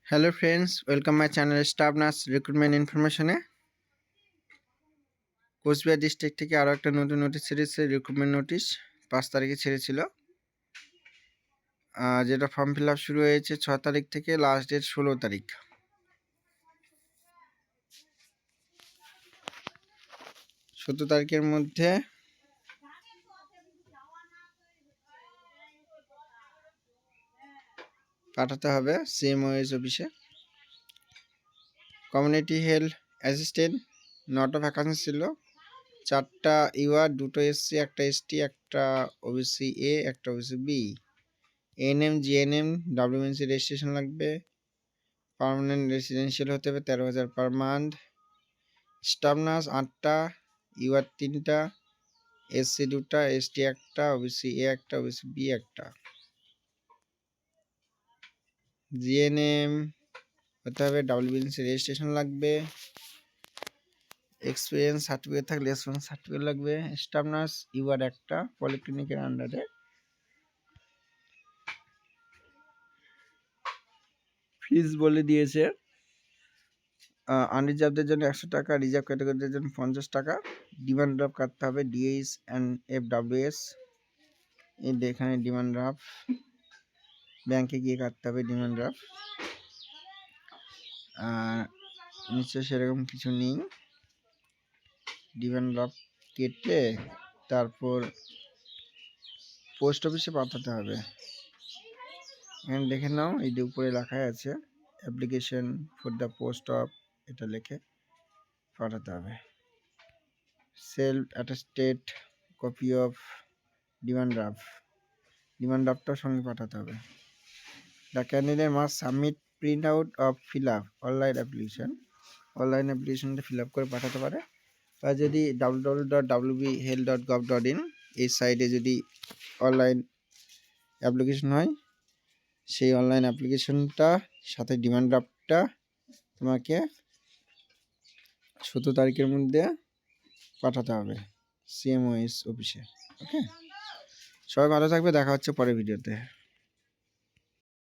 Hello friends, welcome my channel staff nurse recruitment ইনফরমেশনে। Cooch Behar district থেকে আরও একটা নতুন নোটিশ ছেড়েছে, রিক্রুটমেন্ট নোটিশ 5 তারিখে ছেড়েছিল। যেটা ফর্ম ফিল আপ শুরু হয়েছে 6 তারিখ থেকে, লাস্ট ডেট 16 তারিখ। তারিখের মধ্যে পাঠাতে হবে CMOS অফিসে। কমিউনিটি হেলথ অ্যাসিস্ট্যান্ট 9টা ভ্যাকান্সি ছিল, 4টা ইউআর, 2টো SC, 1টা ST, 1টা OBC A, 1টা OBC B। ANM, GNM, WNC registration লাগবে। পার্মানেন্ট রেসিডেন্সিয়াল হতে হবে, 13,000 পার মান্থ। স্টাফ নার্স 8টা, ইউআর 3টা, SC 2টা, ST 1টা, OBC A 1টা, OBC B 1টা। GNM হতে হবে, WNC রেজিস্ট্রেশন লাগবে। এক্সপিরিয়েন্স সার্টিফিকেট থাকলে এক্সপিরিয়েন্স সার্টিফিকেট লাগবে। স্টাফ নার্স ইউআর 1টা, পলিক্লিনিকের আন্ডারে। ফিজ বলে দিয়েছে, আনরিজার্ভদের জন্য 100 টাকা, রিজার্ভ ক্যাটাগরিদের জন্য 50 টাকা। ডিমান্ড ড্রাফট কাটতে হবে, DH অ্যান্ড FWS। এই এখানে ডিমান্ড ড্রাফট, ব্যাংকে গিয়ে কাটতে হবে ডিমান্ড ড্রাফট। নিশ্চয় সেরকম কিছু নেই। ডিমান্ড ড্রাফট কেটে তারপর পোস্ট অফিসে পাঠাতে হবে। এখানে দেখে নাও, এই যে উপরে লেখা আছে application for the post of, এটা লিখে পাঠাতে হবে। Self attested copy of demand ড্রাফটটার সঙ্গে পাঠাতে হবে। The candidate must submit print out of fill up online অ্যাপ্লিকেশনটা ফিল আপ করে পাঠাতে পারে। বা যদি www.wbhealth.gov.in এই সাইটে যদি অনলাইন অ্যাপ্লিকেশন হয়, সেই অনলাইন অ্যাপ্লিকেশনটা সাথে ডিমান্ড ড্রাফটটা তোমাকে 17 তারিখের মধ্যে পাঠাতে হবে CMOS অফিসে। ওকে, সবাই ভালো থাকবে, দেখা হচ্ছে পরের ভিডিওতে।